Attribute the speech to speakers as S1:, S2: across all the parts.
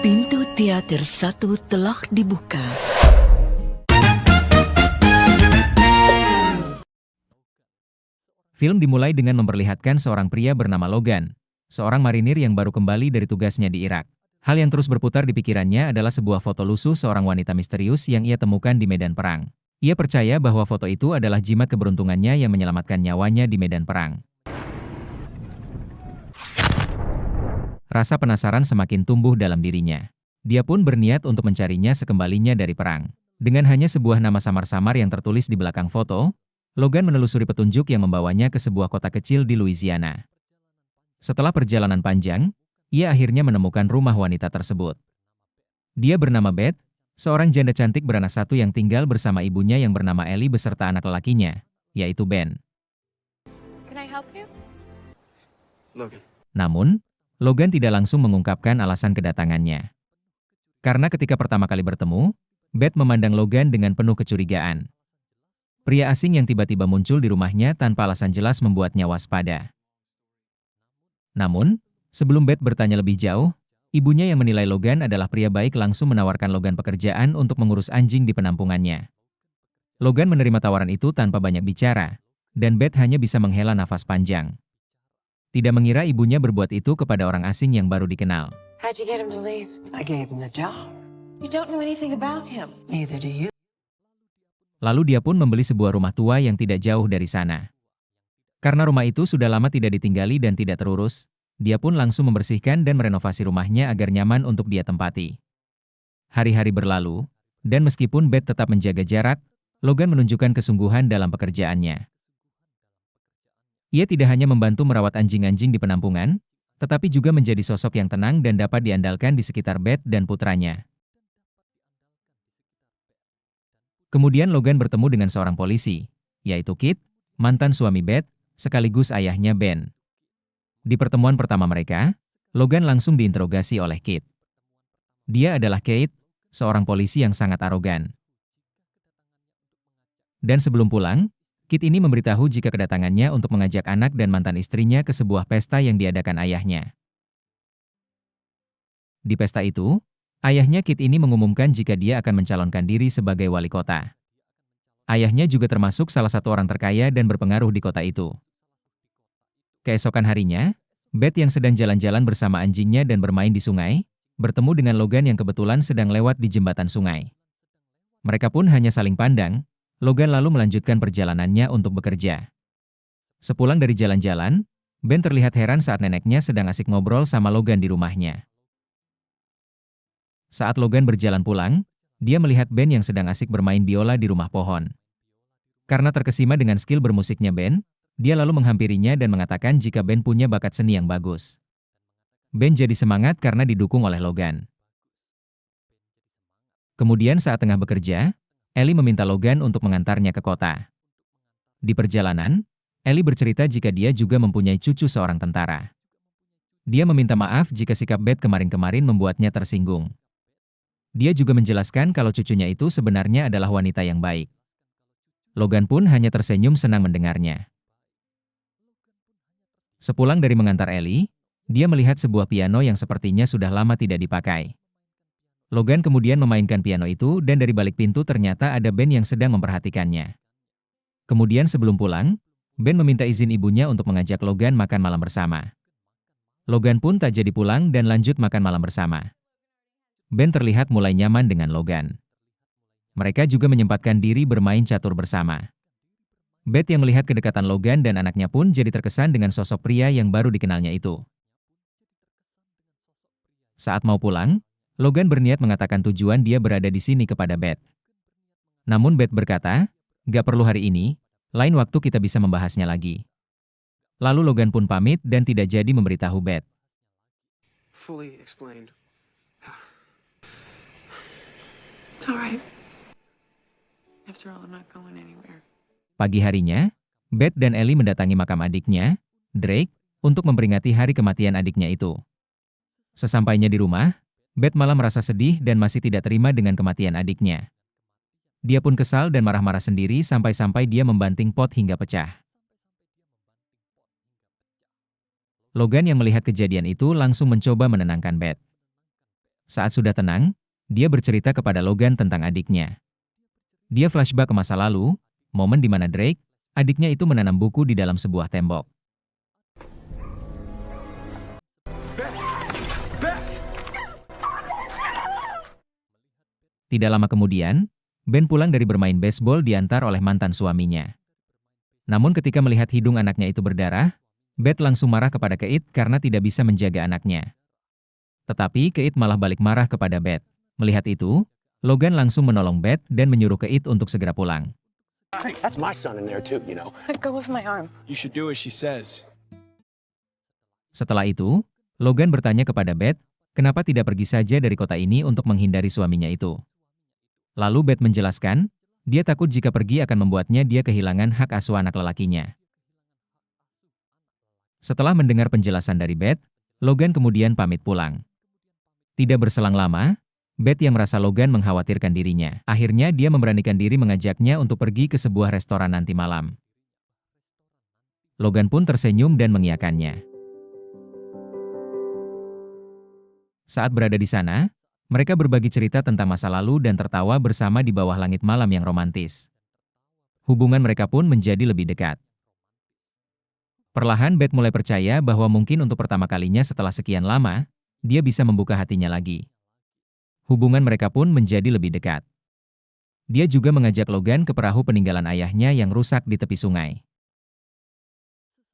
S1: Pintu teater 1 telah dibuka.
S2: Film dimulai dengan memperlihatkan seorang pria bernama Logan, seorang marinir yang baru kembali dari tugasnya di Irak. Hal yang terus berputar di pikirannya adalah sebuah foto lusuh seorang wanita misterius yang ia temukan di medan perang. Ia percaya bahwa foto itu adalah jimat keberuntungannya yang menyelamatkan nyawanya di medan perang. Rasa penasaran semakin tumbuh dalam dirinya. Dia pun berniat untuk mencarinya sekembalinya dari perang. Dengan hanya sebuah nama samar-samar yang tertulis di belakang foto, Logan menelusuri petunjuk yang membawanya ke sebuah kota kecil di Louisiana. Setelah perjalanan panjang, ia akhirnya menemukan rumah wanita tersebut. Dia bernama Beth, seorang janda cantik beranak satu yang tinggal bersama ibunya yang bernama Ellie beserta anak lelakinya, yaitu Ben.
S3: Can I help you?
S4: Logan.
S2: Namun, Logan tidak langsung mengungkapkan alasan kedatangannya. Karena ketika pertama kali bertemu, Beth memandang Logan dengan penuh kecurigaan. Pria asing yang tiba-tiba muncul di rumahnya tanpa alasan jelas membuatnya waspada. Namun, sebelum Beth bertanya lebih jauh, ibunya yang menilai Logan adalah pria baik langsung menawarkan Logan pekerjaan untuk mengurus anjing di penampungannya. Logan menerima tawaran itu tanpa banyak bicara, dan Beth hanya bisa menghela nafas panjang. Tidak mengira ibunya berbuat itu kepada orang asing yang baru dikenal.
S3: How'd you get him to leave?
S5: I gave him the job.
S3: You don't know anything about him.
S5: Neither do you.
S2: Lalu dia pun membeli sebuah rumah tua yang tidak jauh dari sana. Karena rumah itu sudah lama tidak ditinggali dan tidak terurus, dia pun langsung membersihkan dan merenovasi rumahnya agar nyaman untuk dia tempati. Hari-hari berlalu, dan meskipun Beth tetap menjaga jarak, Logan menunjukkan kesungguhan dalam pekerjaannya. Ia tidak hanya membantu merawat anjing-anjing di penampungan, tetapi juga menjadi sosok yang tenang dan dapat diandalkan di sekitar Beth dan putranya. Kemudian Logan bertemu dengan seorang polisi, yaitu Kit, mantan suami Beth, sekaligus ayahnya Ben. Di pertemuan pertama mereka, Logan langsung diinterogasi oleh Kit. Dia adalah Kate, seorang polisi yang sangat arogan. Dan sebelum pulang, Kit ini memberitahu jika kedatangannya untuk mengajak anak dan mantan istrinya ke sebuah pesta yang diadakan ayahnya. Di pesta itu, ayahnya Kit ini mengumumkan jika dia akan mencalonkan diri sebagai wali kota. Ayahnya juga termasuk salah satu orang terkaya dan berpengaruh di kota itu. Keesokan harinya, Beth yang sedang jalan-jalan bersama anjingnya dan bermain di sungai, bertemu dengan Logan yang kebetulan sedang lewat di jembatan sungai. Mereka pun hanya saling pandang. Logan lalu melanjutkan perjalanannya untuk bekerja. Sepulang dari jalan-jalan, Ben terlihat heran saat neneknya sedang asik ngobrol sama Logan di rumahnya. Saat Logan berjalan pulang, dia melihat Ben yang sedang asik bermain biola di rumah pohon. Karena terkesima dengan skill bermusiknya Ben, dia lalu menghampirinya dan mengatakan jika Ben punya bakat seni yang bagus. Ben jadi semangat karena didukung oleh Logan. Kemudian saat tengah bekerja, Ellie meminta Logan untuk mengantarnya ke kota. Di perjalanan, Ellie bercerita jika dia juga mempunyai cucu seorang tentara. Dia meminta maaf jika sikap Beth kemarin-kemarin membuatnya tersinggung. Dia juga menjelaskan kalau cucunya itu sebenarnya adalah wanita yang baik. Logan pun hanya tersenyum senang mendengarnya. Sepulang dari mengantar Ellie, dia melihat sebuah piano yang sepertinya sudah lama tidak dipakai. Logan kemudian memainkan piano itu dan dari balik pintu ternyata ada Ben yang sedang memperhatikannya. Kemudian sebelum pulang, Ben meminta izin ibunya untuk mengajak Logan makan malam bersama. Logan pun tak jadi pulang dan lanjut makan malam bersama. Ben terlihat mulai nyaman dengan Logan. Mereka juga menyempatkan diri bermain catur bersama. Beth yang melihat kedekatan Logan dan anaknya pun jadi terkesan dengan sosok pria yang baru dikenalnya itu. Saat mau pulang, Logan berniat mengatakan tujuan dia berada di sini kepada Beth. Namun Beth berkata, "Gak perlu hari ini, lain waktu kita bisa membahasnya lagi." Lalu Logan pun pamit dan tidak jadi memberitahu Beth.
S4: Fully explained.
S5: It's all right. After all, I'm not going anywhere.
S2: Pagi harinya, Beth dan Ellie mendatangi makam adiknya, Drake, untuk memperingati hari kematian adiknya itu. Sesampainya di rumah, Beth malah merasa sedih dan masih tidak terima dengan kematian adiknya. Dia pun kesal dan marah-marah sendiri sampai-sampai dia membanting pot hingga pecah. Logan yang melihat kejadian itu langsung mencoba menenangkan Beth. Saat sudah tenang, dia bercerita kepada Logan tentang adiknya. Dia flashback ke masa lalu, momen di mana Drake, adiknya itu menanam buku di dalam sebuah tembok. Tidak lama kemudian, Ben pulang dari bermain baseball diantar oleh mantan suaminya. Namun ketika melihat hidung anaknya itu berdarah, Beth langsung marah kepada Keith karena tidak bisa menjaga anaknya. Tetapi Keith malah balik marah kepada Beth. Melihat itu, Logan langsung menolong Beth dan menyuruh Keith untuk segera pulang.
S6: That's my son in there too, you know.
S3: Let go of my arm.
S7: You should do as she says.
S2: Setelah itu, Logan bertanya kepada Beth, kenapa tidak pergi saja dari kota ini untuk menghindari suaminya itu. Lalu Beth menjelaskan, dia takut jika pergi akan membuatnya dia kehilangan hak asuh anak lelakinya. Setelah mendengar penjelasan dari Beth, Logan kemudian pamit pulang. Tidak berselang lama, Beth yang merasa Logan mengkhawatirkan dirinya. Akhirnya dia memberanikan diri mengajaknya untuk pergi ke sebuah restoran nanti malam. Logan pun tersenyum dan mengiyakannya. Saat berada di sana, mereka berbagi cerita tentang masa lalu dan tertawa bersama di bawah langit malam yang romantis. Hubungan mereka pun menjadi lebih dekat. Perlahan Beth mulai percaya bahwa mungkin untuk pertama kalinya setelah sekian lama, dia bisa membuka hatinya lagi. Hubungan mereka pun menjadi lebih dekat. Dia juga mengajak Logan ke perahu peninggalan ayahnya yang rusak di tepi sungai.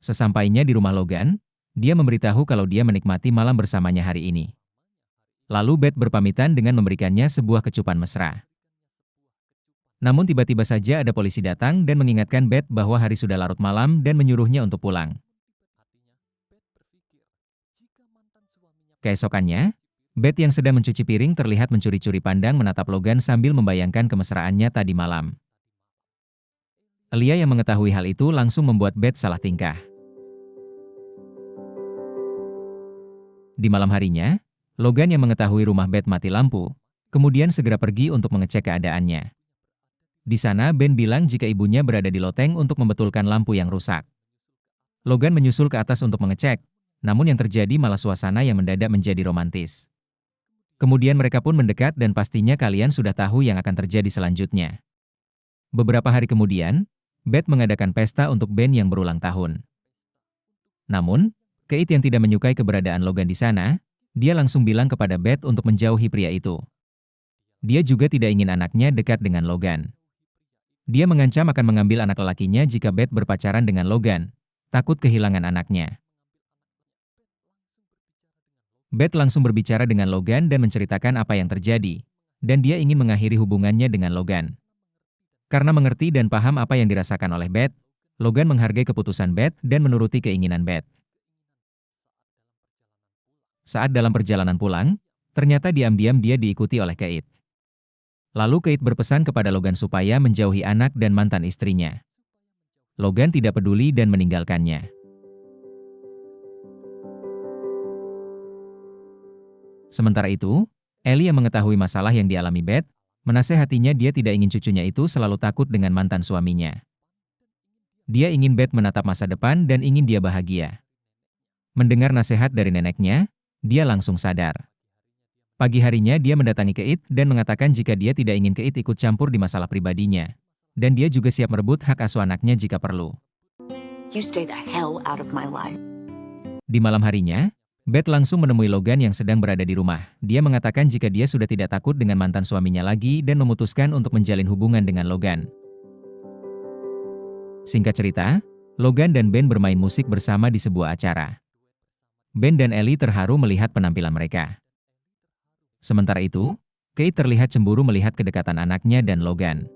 S2: Sesampainya di rumah Logan, dia memberitahu kalau dia menikmati malam bersamanya hari ini. Lalu Beth berpamitan dengan memberikannya sebuah kecupan mesra. Namun tiba-tiba saja ada polisi datang dan mengingatkan Beth bahwa hari sudah larut malam dan menyuruhnya untuk pulang. Keesokannya, Beth yang sedang mencuci piring terlihat mencuri-curi pandang menatap Logan sambil membayangkan kemesraannya tadi malam. Alia yang mengetahui hal itu langsung membuat Beth salah tingkah. Di malam harinya, Logan yang mengetahui rumah Beth mati lampu, kemudian segera pergi untuk mengecek keadaannya. Di sana Ben bilang jika ibunya berada di loteng untuk membetulkan lampu yang rusak. Logan menyusul ke atas untuk mengecek, namun yang terjadi malah suasana yang mendadak menjadi romantis. Kemudian mereka pun mendekat dan pastinya kalian sudah tahu yang akan terjadi selanjutnya. Beberapa hari kemudian, Beth mengadakan pesta untuk Ben yang berulang tahun. Namun, Keith yang tidak menyukai keberadaan Logan di sana, dia langsung bilang kepada Beth untuk menjauhi pria itu. Dia juga tidak ingin anaknya dekat dengan Logan. Dia mengancam akan mengambil anak lelakinya jika Beth berpacaran dengan Logan, takut kehilangan anaknya. Beth langsung berbicara dengan Logan dan menceritakan apa yang terjadi, dan dia ingin mengakhiri hubungannya dengan Logan. Karena mengerti dan paham apa yang dirasakan oleh Beth, Logan menghargai keputusan Beth dan menuruti keinginan Beth. Saat dalam perjalanan pulang, ternyata diam-diam dia diikuti oleh Keith. Lalu Keith berpesan kepada Logan supaya menjauhi anak dan mantan istrinya. Logan tidak peduli dan meninggalkannya. Sementara itu, Ellie yang mengetahui masalah yang dialami Beth, menasehatinya dia tidak ingin cucunya itu selalu takut dengan mantan suaminya. Dia ingin Beth menatap masa depan dan ingin dia bahagia. Mendengar nasihat dari neneknya, dia langsung sadar. Pagi harinya dia mendatangi Keith dan mengatakan jika dia tidak ingin Keith ikut campur di masalah pribadinya. Dan dia juga siap merebut hak asuh anaknya jika perlu.
S8: You stay the hell out of my life.
S2: Di malam harinya, Beth langsung menemui Logan yang sedang berada di rumah. Dia mengatakan jika dia sudah tidak takut dengan mantan suaminya lagi dan memutuskan untuk menjalin hubungan dengan Logan. Singkat cerita, Logan dan Ben bermain musik bersama di sebuah acara. Ben dan Ellie terharu melihat penampilan mereka. Sementara itu, Keith terlihat cemburu melihat kedekatan anaknya dan Logan.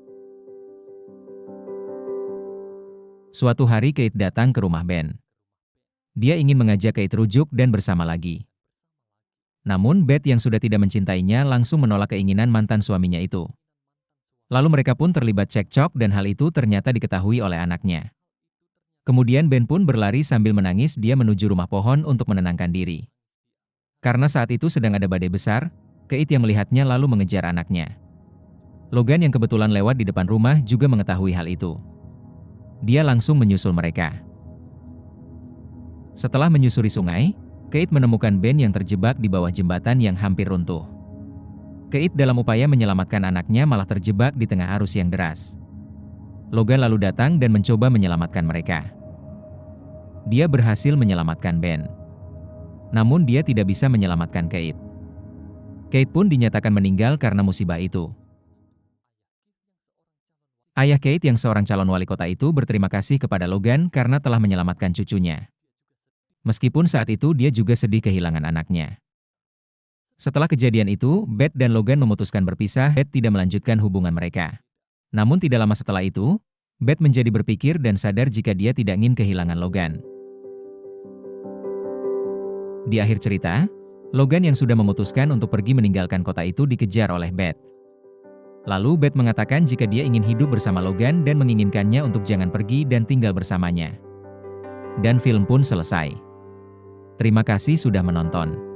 S2: Suatu hari Keith datang ke rumah Ben. Dia ingin mengajak Keith rujuk dan bersama lagi. Namun Beth yang sudah tidak mencintainya langsung menolak keinginan mantan suaminya itu. Lalu mereka pun terlibat cekcok dan hal itu ternyata diketahui oleh anaknya. Kemudian Ben pun berlari sambil menangis dia menuju rumah pohon untuk menenangkan diri. Karena saat itu sedang ada badai besar, Keith yang melihatnya lalu mengejar anaknya. Logan yang kebetulan lewat di depan rumah juga mengetahui hal itu. Dia langsung menyusul mereka. Setelah menyusuri sungai, Keith menemukan Ben yang terjebak di bawah jembatan yang hampir runtuh. Kate dalam upaya menyelamatkan anaknya malah terjebak di tengah arus yang deras. Logan lalu datang dan mencoba menyelamatkan mereka. Dia berhasil menyelamatkan Ben. Namun dia tidak bisa menyelamatkan Kate. Kate pun dinyatakan meninggal karena musibah itu. Ayah Kate yang seorang calon wali kota itu berterima kasih kepada Logan karena telah menyelamatkan cucunya. Meskipun saat itu dia juga sedih kehilangan anaknya. Setelah kejadian itu, Beth dan Logan memutuskan berpisah. Beth tidak melanjutkan hubungan mereka. Namun tidak lama setelah itu, Beth menjadi berpikir dan sadar jika dia tidak ingin kehilangan Logan. Di akhir cerita, Logan yang sudah memutuskan untuk pergi meninggalkan kota itu dikejar oleh Beth. Lalu Beth mengatakan jika dia ingin hidup bersama Logan dan menginginkannya untuk jangan pergi dan tinggal bersamanya. Dan film pun selesai. Terima kasih sudah menonton.